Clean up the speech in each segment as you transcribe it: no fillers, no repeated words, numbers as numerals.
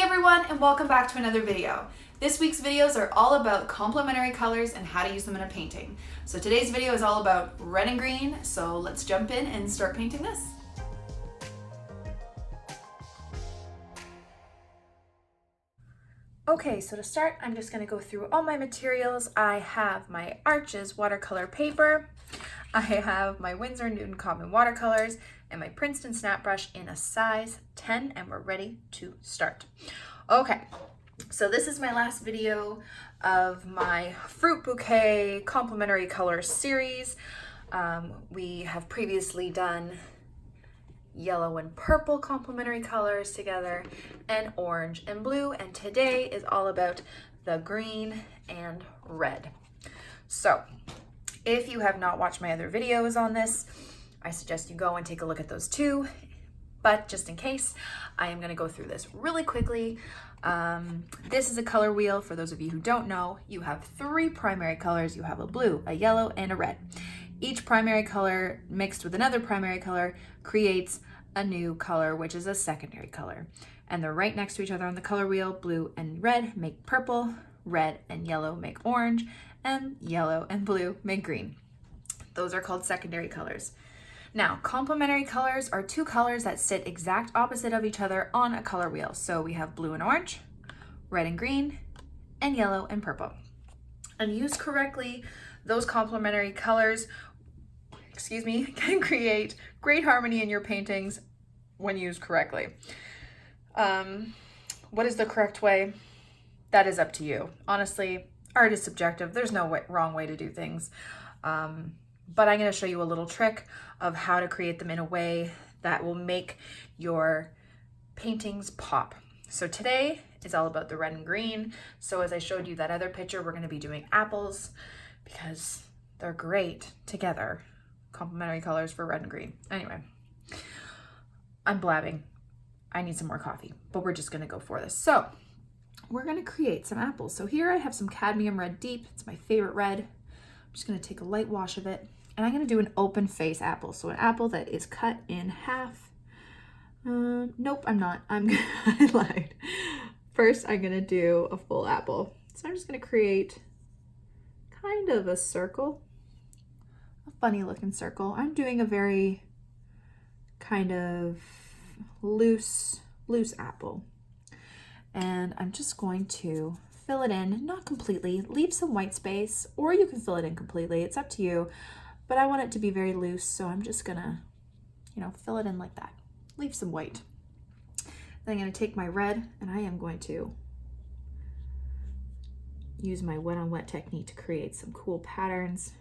everyone, and welcome back to another video. This week's videos are all about complementary colors and how to use them in a painting. So today's video is all about red and green, so let's jump in and start painting this. Okay, so to start, I'm just going to go through all my materials. I have my Arches watercolor paper, I have my Winsor Cotman watercolors, and my Princeton snap brush in a size 10, and we're ready to start. Okay, so this is my last video of my fruit bouquet complementary color series. We have previously done yellow and purple complementary colors together, and orange and blue, and today is all about the green and red. So if you have not watched my other videos on this, I suggest you go and take a look at those too, but just in case, I am going to go through this really quickly. This is a color wheel. For those of you who don't know, you have three primary colors. You have a blue, a yellow, and a red. Each primary color mixed with another primary color creates a new color, which is a secondary color. And they're right next to each other on the color wheel. Blue and red make purple, red and yellow make orange, and yellow and blue make green. Those are called secondary colors. Now, complementary colors are two colors that sit exact opposite of each other on a color wheel. So we have blue and orange, red and green, and yellow and purple. And used correctly, those complementary colors, can create great harmony in your paintings when used correctly. What is the correct way? That is up to you. Honestly, art is subjective. There's no wrong way to do things. But I'm going to show you a little trick of how to create them in a way that will make your paintings pop. So today is all about the red and green. So as I showed you that other picture, we're going to be doing apples because they're great together. Complementary colors for red and green. Anyway, I'm blabbing. I need some more coffee, but we're just going to go for this. So we're going to create some apples. So here I have some cadmium red deep. It's my favorite red. I'm just going to take a light wash of it. And I'm going to do an open face apple. So an apple that is cut in half. Nope, I'm not. I lied. First, I'm going to do a full apple. So I'm just going to create kind of a circle. A funny looking circle. I'm doing a very kind of loose apple. And I'm just going to fill it in, not completely, leave some white space, or you can fill it in completely. It's up to you. But I want it to be very loose, so I'm just gonna, fill it in like that. Leave some white. Then I'm gonna take my red, and I am going to use my wet on wet technique to create some cool patterns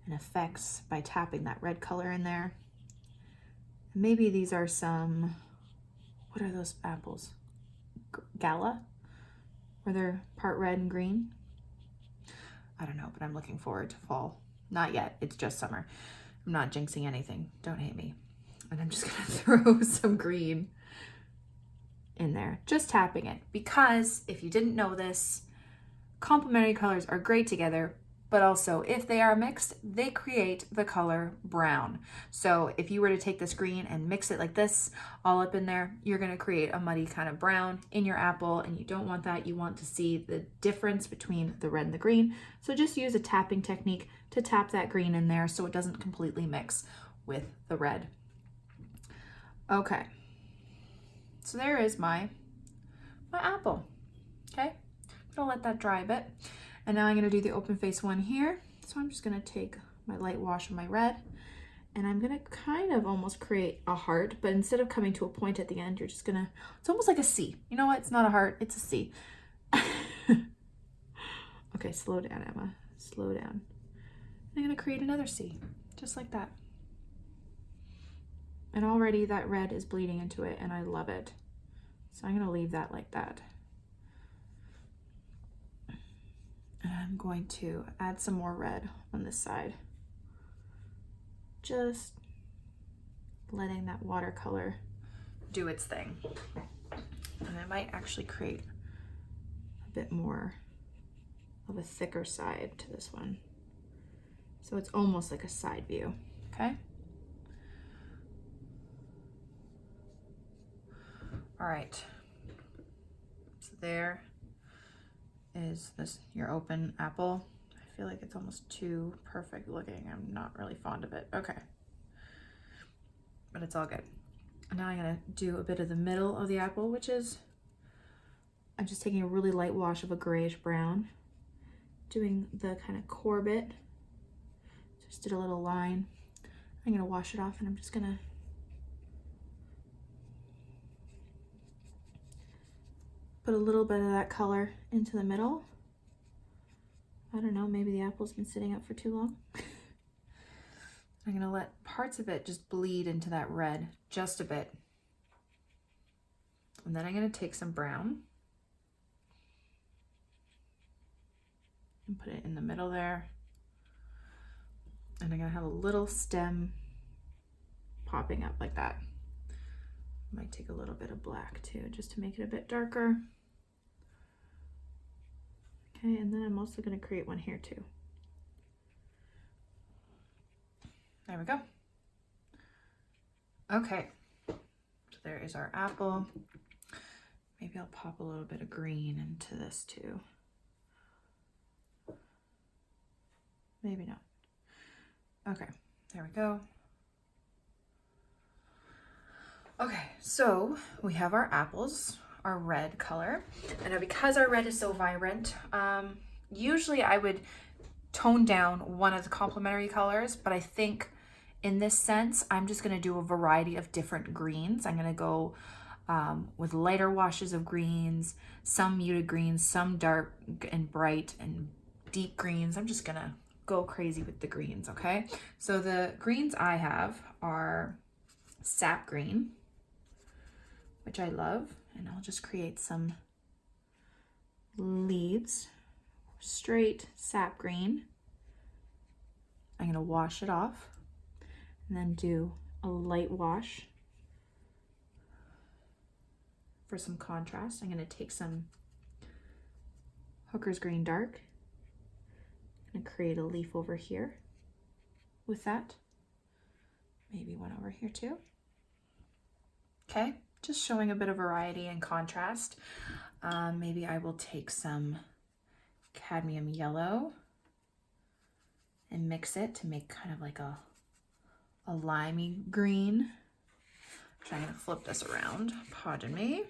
and effects by tapping that red color in there. Maybe these are some, what are those apples? Gala? Where they're part red and green? I don't know, but I'm looking forward to fall. Not yet, it's just summer. I'm not jinxing anything, don't hate me. And I'm just gonna throw some green in there, just tapping it. Because if you didn't know this, complementary colors are great together, but also if they are mixed, they create the color brown. So if you were to take this green and mix it like this, all up in there, you're gonna create a muddy kind of brown in your apple, and you don't want that. You want to see the difference between the red and the green. So just use a tapping technique to tap that green in there so it doesn't completely mix with the red. Okay, so there is my apple, okay? I'm gonna let that dry a bit. And now I'm gonna do the open face one here. So I'm just gonna take my light wash of my red, and I'm gonna kind of almost create a heart, but instead of coming to a point at the end, you're just gonna, it's almost like a C. You know what, it's not a heart, it's a C. Okay, slow down, Emma, slow down. I'm gonna create another C, just like that. And already that red is bleeding into it, and I love it. So I'm gonna leave that like that. And I'm going to add some more red on this side. Just letting that watercolor do its thing. And I might actually create a bit more of a thicker side to this one. So it's almost like a side view, okay? All right, there is this, your open apple. I feel like it's almost too perfect looking. I'm not really fond of it. Okay. But it's all good. And now I'm gonna do a bit of the middle of the apple, which is, I'm just taking a really light wash of a grayish brown, doing the kind of core bit. Just did a little line. I'm gonna wash it off and I'm just gonna put a little bit of that color into the middle. I don't know, maybe the apple's been sitting up for too long. I'm gonna let parts of it just bleed into that red, just a bit. And then I'm gonna take some brown and put it in the middle there. And I'm gonna have a little stem popping up like that. Might take a little bit of black too, just to make it a bit darker. Okay, and then I'm also gonna create one here too. There we go. Okay, so there is our apple. Maybe I'll pop a little bit of green into this too. Maybe not. Okay, there we go. Okay, so we have our apples, our red color. And now because our red is so vibrant, usually I would tone down one of the complementary colors, but I think in this sense, I'm just gonna do a variety of different greens. I'm gonna go with lighter washes of greens, some muted greens, some dark and bright and deep greens. I'm just gonna go crazy with the greens, okay? So the greens I have are sap green, which I love, and I'll just create some leaves, straight sap green. I'm gonna wash it off and then do a light wash for some contrast. I'm gonna take some Hooker's Green Dark and create a leaf over here with that. Maybe one over here too. Okay, just showing a bit of variety and contrast. Maybe I will take some cadmium yellow and mix it to make kind of like a limey green. I'm gonna flip this around, pardon me.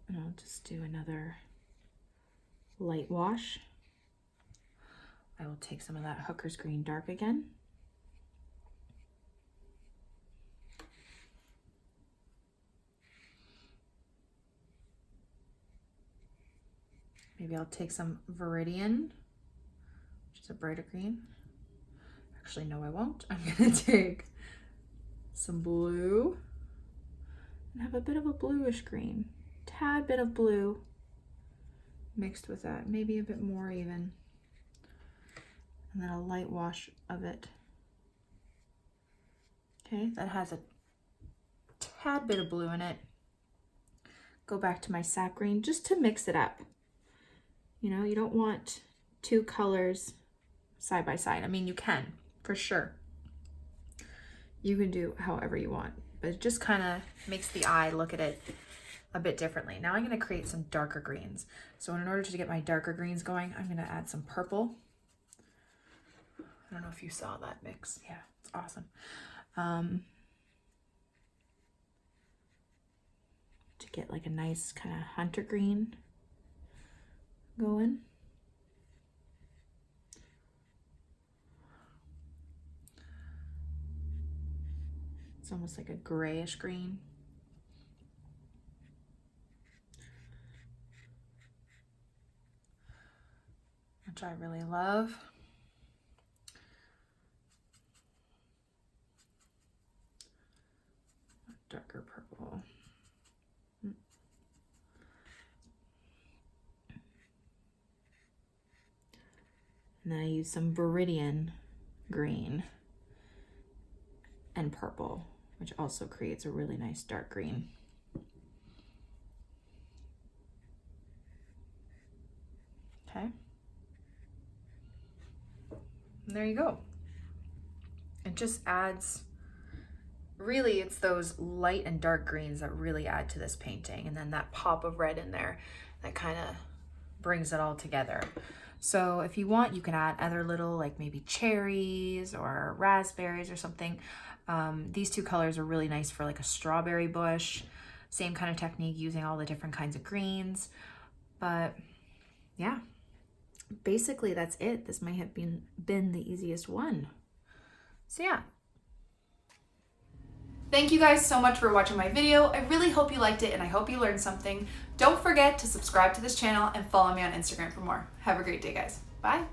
And I'll just do another light wash. I will take some of that Hooker's Green Dark again. Maybe I'll take some Viridian, which is a brighter green. Actually, no, I won't. I'm gonna take some blue and have a bit of a bluish green. Tad bit of blue mixed with that, maybe a bit more even. And then a light wash of it. Okay, that has a tad bit of blue in it. Go back to my sap green just to mix it up. You know, you don't want two colors side by side. I mean, you can, for sure. You can do however you want, but it just kind of makes the eye look at it a bit differently. Now I'm going to create some darker greens. So in order to get my darker greens going, I'm going to add some purple. I don't know if you saw that mix. Yeah, it's awesome. To get like a nice kind of hunter green going. It's almost like a grayish green. Which I really love. Darker purple. And then I use some Viridian green and purple, which also creates a really nice dark green. Okay. And there you go. It just adds, really it's those light and dark greens that really add to this painting, and then that pop of red in there that kind of brings it all together. So if you want, you can add other little, like maybe cherries or raspberries or something. These two colors are really nice for like a strawberry bush. Same kind of technique, using all the different kinds of greens. But yeah, basically that's it. This might have been the easiest one. So yeah. Thank you guys so much for watching my video. I really hope you liked it and I hope you learned something. Don't forget to subscribe to this channel and follow me on Instagram for more. Have a great day, guys. Bye.